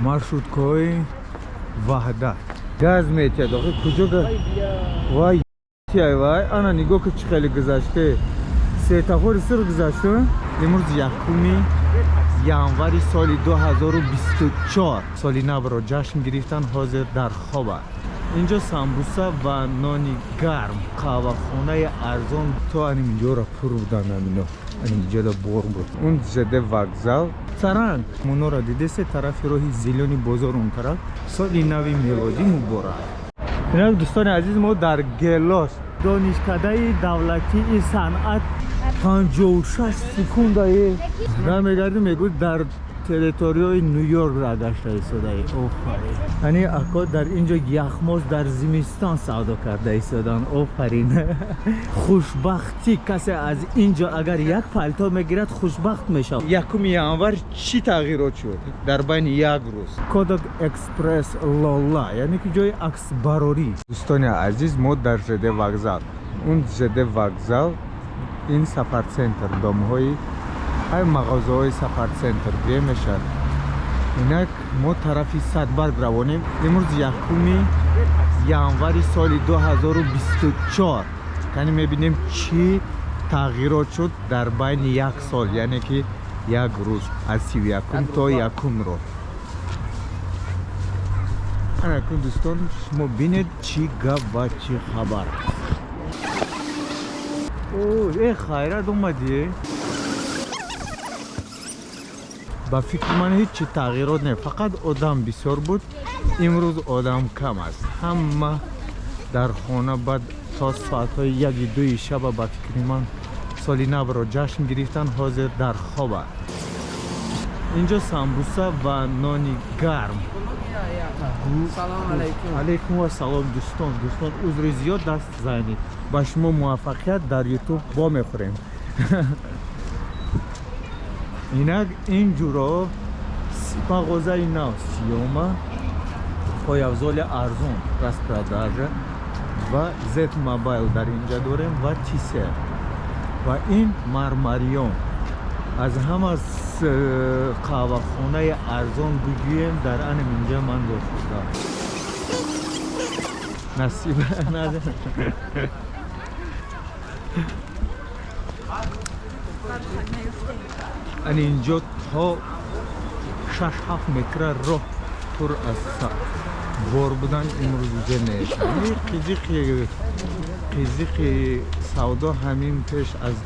маршруткаи ваҳдат газ метиҳад охи куҷо вай вай ана нигоҳ ки чӣ хеле гузаште светофори сир гузашту имрӯз 1 январи соли 2024 соли навро ҷашн гирифтан ҳозир дар хоба инҷо самбуса ва нони гарм қаҳвахонаи арзон то аниминҷора пур будан амино аниминҷода бор буд он зеде вокзал саранг монора диде се тарафи роҳи зелёни бозор он тараф соли нави мелодӣ муборак инак дӯстони азиз мо дар гелос донишкадаи давлатии санъат 56 секундаи намегардӣ мегӯд дар территорияи Нью-Йорк ра гашта истодаи офарин яъне ако дар инҷо яхмоз дар зимистон савдо карда истодан офарин хушбахтӣ касе аз инҷо агар як палто мегирад хушбахт мешавад 1 январ чӣ тағйирот шуд дар байни як рӯз кодак экспресс лола яъне ки ҷои аксбарорӣ дӯстони азиз мо дар зеде вокзал он зеде вокзал ин сафарцентр домҳои ай мағозаҳои сафарцентр бе мешад инак мо тарафи Садбарг равонем имрӯз 1 январи соли 2024 кани мебинем чӣ тағйирот шуд дар байни як сол яъне ки як рӯз аз 31 то 1 ро анакун дӯстон шумо бинед чӣ гап ва чӣ хабар хайрат омадӣ ба фикри ман ҳеҷ чи тағйирот не фақат одам бисёр буд имрӯз одам кам аст ҳама дар хона баъд то соатҳои 1-2 шаба ба фикри ман соли навро ҷашн гирифтан ҳозир дар хоба инҷо самбуса ва нони гарм салом алайкум алайкум ассалом дӯстон узри зиёд даст занид ба шумо муваффақият дар ютуб бо мехӯрем инак ин ҷуро мағозаи нав сиёма пойафзоли арзон распродажа ва зет мобайл дар инҷа дорем ва тисер ва ин мармариён аз ҳама қаҳвахонаи арзон бугӯем дар анам инҷа ман дохӯрда насиб нада ан инҷо то 6-7 метра роҳ пур аз бор будан имрӯз иҷа нест қизиқи савдо ҳамин пеш аз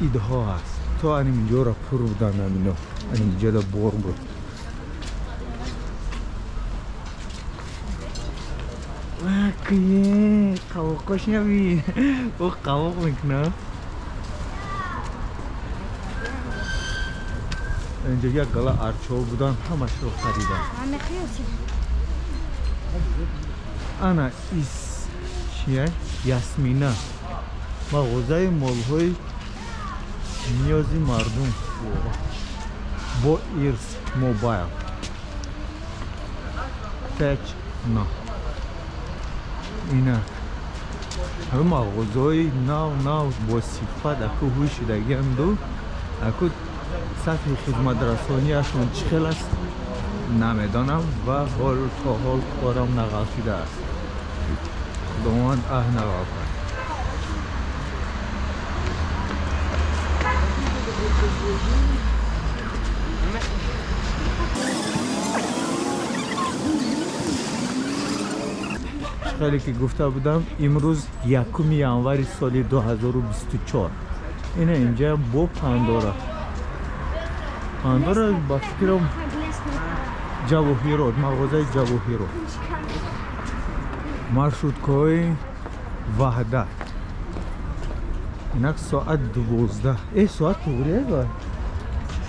идҳо аст то аниминҷора пур будан амино аниминҷода бор буд қавоқош наби о қавоқ мекуна اینجا یک گلا ارچو بودن همش رو خریدم انا ایس چیه؟ یاسمینا مغازه مالهای نیازی مردم با ایرس موبایل تچ نه اینا همه مغازه نو با صفت اکو هوی شدگی هم دو اکو سطح خدمت رسانیشون چی خیلی است نمیدانم و حال تا حال کارم نغلطیده است خداوند نغلط کنه خیلی که گفته بودم امروز 1 январи соли 2024 اینه اینجا با پاندورا با فکرم جواهرات مغازه جواهرات маршруткаи ваҳдат инак соат 12 соат туғри ба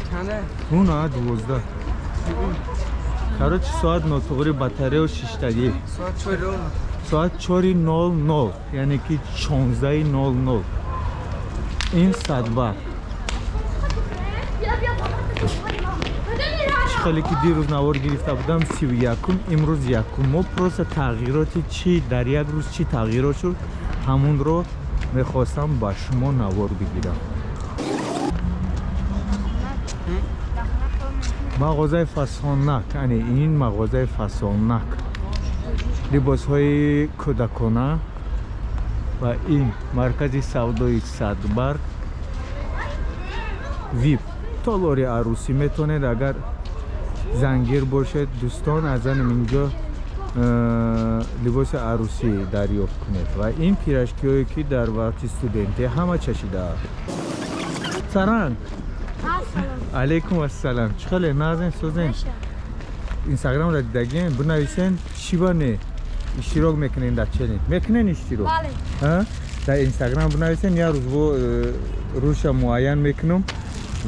чанда 12 короче соат нотуғри батарея шиштагӣ соат 4:00 яъне ки 16:00 ин Садбарг خیلی که دیروز نوار گرفته بودم 31 امروز 1 ما پروسه تغییراتی چی در یک روز چی تغییرات شد همون رو میخواستم با شما نوار بگیرم مغازه فسانک، یعنی این مغازه فسانک لباس‌های کودکانه و این مرکز سودای سادبرگ ویپ تالاری عروسی میتونید اگر زنگیر باشد دوستان از اینجا لباس عروسی دریافت کنید و این پیراشکی که در وقت استودنتی همه چشیده. سلام علیکم السلام. چخاله نازن سوزن اینستاگرام را دیدگین بنویسین چی بانه اشتراک میکنین در چنین میکنین اشتراک بله در اینستاگرام بنویسین یا روش معین میکنم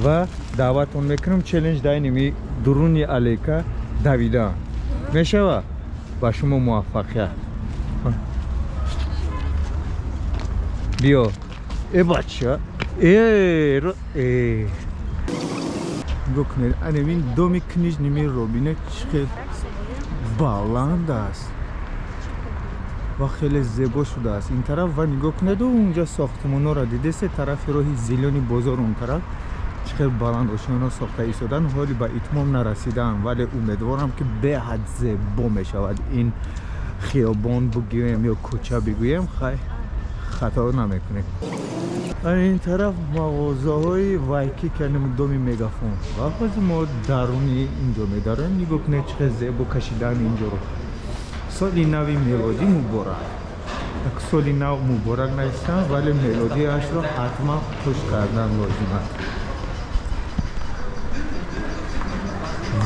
و دعوتون میکنم چالش داینمی درونی علیکا دویدان میشه با شما موفقیت. بیا ای بچه ای بکنید این دومی کنیج نمی رو بینه چقدر بلند است و خیلی زیبا شده است. این طرف و نگاه کنید و اونجا ساختمان ها را دیده سه طرف راهی زیلانی بازار اون طرف چقدر بلند روشن ساخته ایستادن حالی به اتمام نرسیدن ولی امیدوارم که به حد زیبا می شود. این خیابان بگویم یا کوچه بگویم خطا نمیکنه. این طرف مغازه های وایکی کنیم دومی مگافون و خود ما درونی اینجا میدارن. نگاه کنید چقدر زیبا کشیدن اینجا رو. سالی نوی میلادی مبارک. سالی نو مبارک نیستن ولی میلادی اش رو حتما خوش کردن لازم است.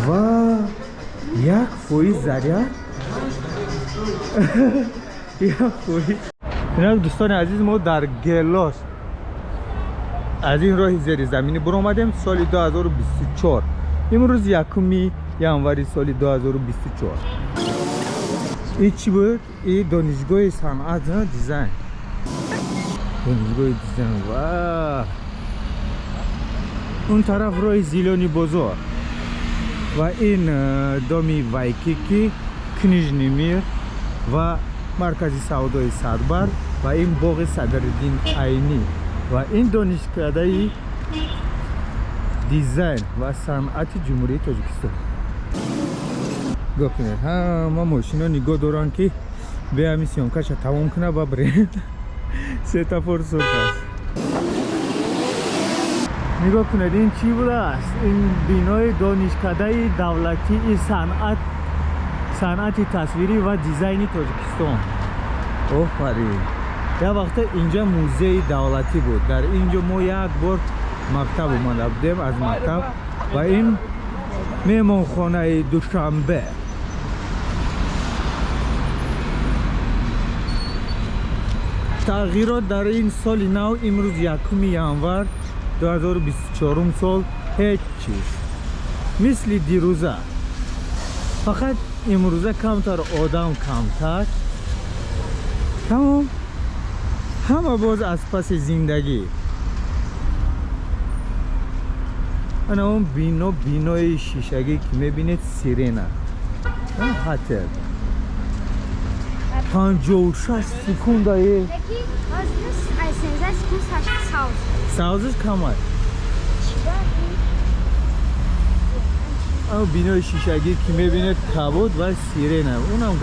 و یک پوی زریعه یک پوی اینا دوستان عزیز ما در گلاس از این راه زیر زمینی برو آمدیم سال 2024 امروز یکمی ژانویه سال 2024. این چی بود؟ این دانشگاه صنعت دیزاین دانشگاه دیزاین و اون طرف راه زیلانی بازار و این دومی وایکیکی کنیج نمیر و مرکز سودای سادبرگ و این باغ صدرالدین عینی و این دانشکده دیزاین و صنعت جمهوری تاجیکستان. گفت کنید همه ماشینا نگاه دارن که به همین سیانکش تمام کنه و برند سه تا فرصت است. نگاه کنید این چی بوده است؟ این بینای دانشکده دولتی صنعت تصویری و دیزاینی تاجیکستان. آفرین. یه وقت اینجا موزه دولتی بود. در اینجا ما یک بار مکتب اومده بودیم از مکتب و این مهمانخانه دوشنبه. تغییرات در این سال نو امروز یکمی ژانویه 2024 سال هیچ چیز مثل دیروزه فقط امروزه کمتر آدم کمتر تمام همه باز از پس زندگی. انا اون بینای شیشگی که میبینید سیرینه حتی 56 سکونده سازش کمه اما بینای شیشگی که میبینید کبود و سیرینه اونم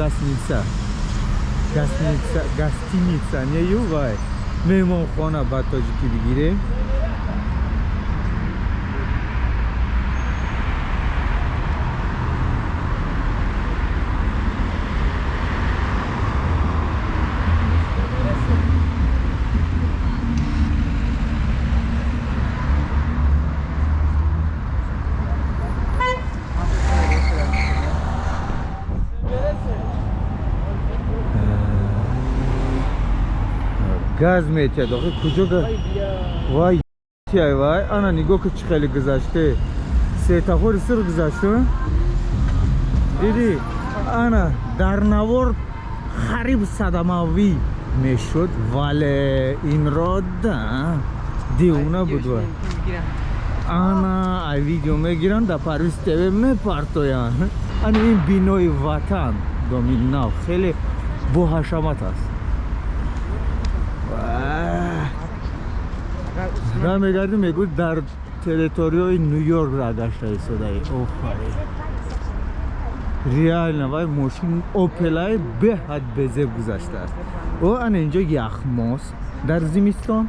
گستینیتسا نیو وای مهمان خانه با تاجیکی بگیریم. گاز میتید آخه کجا گاز وای وای انا نگاه که چه خیلی گذاشته سه تا خور سر گذاشته دیدی انا در نوار خریب ساداماوی میشد ولی این را دیونه بود و انا ای ویدیو میگیرن در پاریس تیوی میپرتویان. این بینای وطن دومین نو خیلی با حشمت است. را میگردیم میگود در територією Нью-Йорк را گشته ایستاده. آفرین. реально وای ماشین اوپلای به حد بزرگ گذاشته است. و ان اینجا یخماست در زمستان.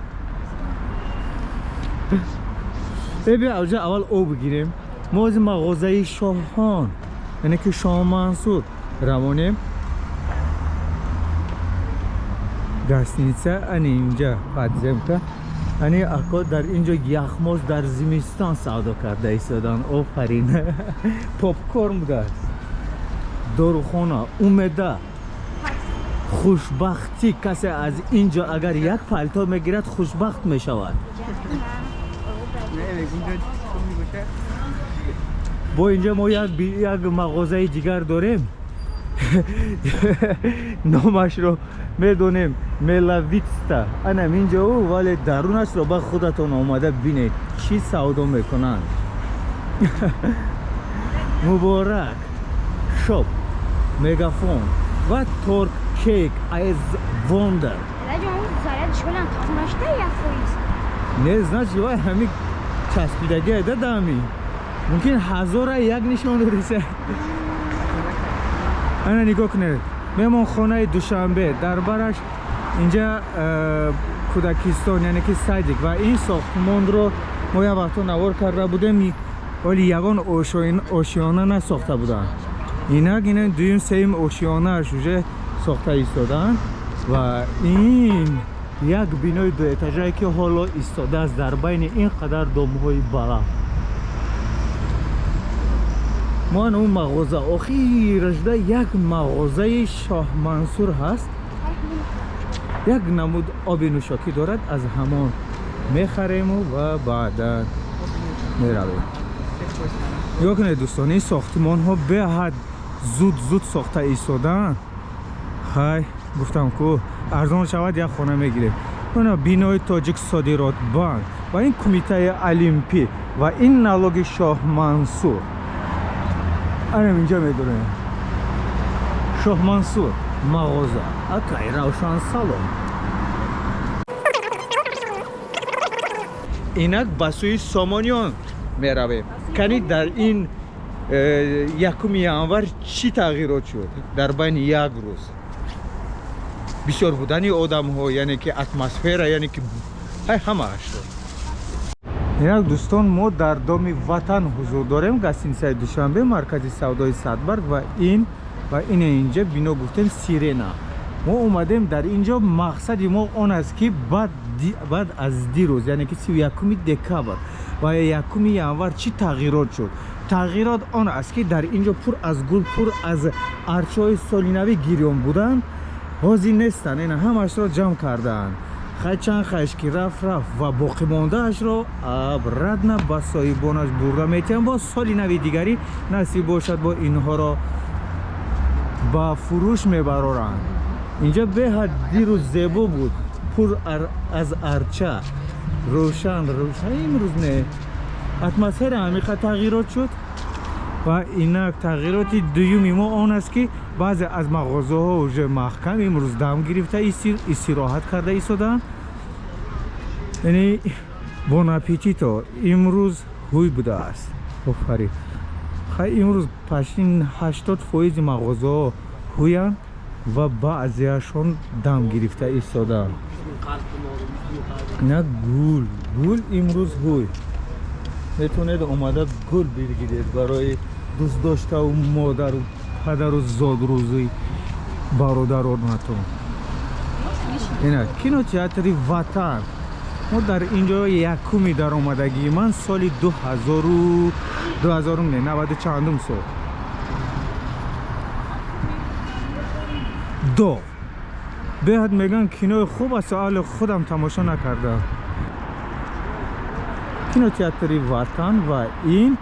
ببین اونجا اول او بگیریم. ما از مغازه شاهان یعنی که شاه منصور روانیم. گاستینیسه ان اینجا قدیم که یعنی اکا در اینجا یخماس در زمستان سودا کرده ایستادن. آفرین. پاپکورن بوده است. داروخانه اومده خوشبختی کسی از اینجا اگر یک پالتو میگیرد خوشبخت میشود. با اینجا ما یک مغازه دیگر داریم. نامش رو میدونیم ملاویتستا. انم اینجا ولی درونش رو با خودتون آمده بینید چی سودا میکنن. مبارک شاپ مگافون و تورک کیک از وندر. نه значит وای همین چسبیدگی دادمی ممکن هزار یک نشان بریزه. انا نگاه کنید مهمان خانه دوشنبه در برش اینجا کودکستان یعنی که سایدک و این ساختمان رو ما یک وقتا نوار کرده بودیم ولی یگان آشیانه نساخته بودن. اینا دویم سیم آشیانه اش ساخته ایستادن و این یک بینای دو اتاجه که حالا ایستاده است در بین این قدر دامهای بالا. ما اون مغازه آخیرش ده یک مغازه شاه منصور هست. یک نمود آب نوشاکی دارد از همان میخریم و بعدا میرویم. یا کنه دوستان این ساختمان ها به حد زود ساخته ایستادن. خیلی گفتم که ارزان شود یک خانه میگیره. اون بینای تاجیک صادرات بانک و این کمیته المپی و این نالوگ شاه منصور انم اینجا میدونه شاه منصور مغازه اکای روشن سالن. اینک بسوی سامانیان میرویم. کنی در این یکم ینور چی تغییرات شد در بین یک روز؟ بسیار بودن آدم ها یعنی که اتمسفر یعنی که همه شد. اینا دوستان ما در دام وطن حضور داریم. گاستینیسه دوشنبه مرکز سودای سادبرگ و اینجا بنا گفتیم سیرنا. ما اومدیم در اینجا مقصد ما اون است که بعد از دیروز یعنی که 31 دکامبر و 1 ینور چی تغییرات شد. تغییرات آن است که در اینجا پر از گل پر از ارچهای سالینوی گیریان بودن حاضر نیستن. اینا همش را جمع کردن. چند خیش که رفت و باقی مانده اش را ردنا با صاحبانش برده میتیم با سالی نوی دیگری نصیب باشد با اینها را با فروش میبرارن. اینجا به حد دیروز زیبا بود پر از ارچه روشن امروز نه اتمسفر همیشه تغییرات شد و این تغییرات دومی ما آن است که بعضی از مغازه ها اوجه محکم امروز دم گرفته استراحت کرده ایستادن. یعنی بون اپیتیتو امروز هوی بوده است. آفرین. خیلی امروز پشین 80% مغازه ها هویان و بعضیشون دم گرفته ایستادن. نه گل امروز هوی میتونید اومده گل بگیرید برای دوست داشته و مادر و پدر و زاد روزی برادرانتون. اینا کینوتئاتری وطن ما در اینجا یکمی در آمدگی من سال 2000 90 چندم سال دو بهت میگن کینو خوب است سال خودم تماشا نکردم. کینوتئاتری وطن و این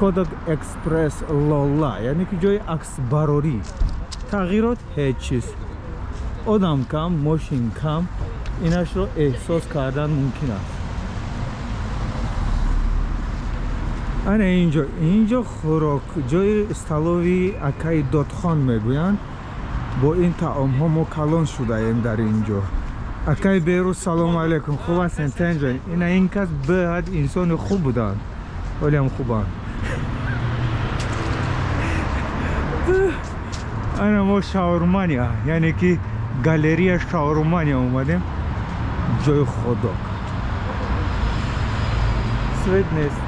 کودک اکسپرس لالا یعنی که جای عکس برداری. تغییرات هیچ چیز آدم کم ماشین کم اینش رو احساس کردن ممکن است. انا اینجا خوراک جای استالوی اکای داتخان میگویند. با این طعام ها ما کلان شده ایم در اینجا. акай беру салом алейкум, хуб ҳастен танҷон? Ина ин кас беҳад инсони хуб буданд, олиам хубанд. ана мо шаурмания, яъне ки галерея шаурмания омадем, ҷои ходок. Свет нест.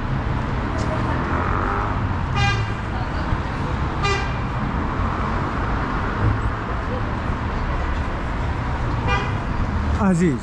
азиз,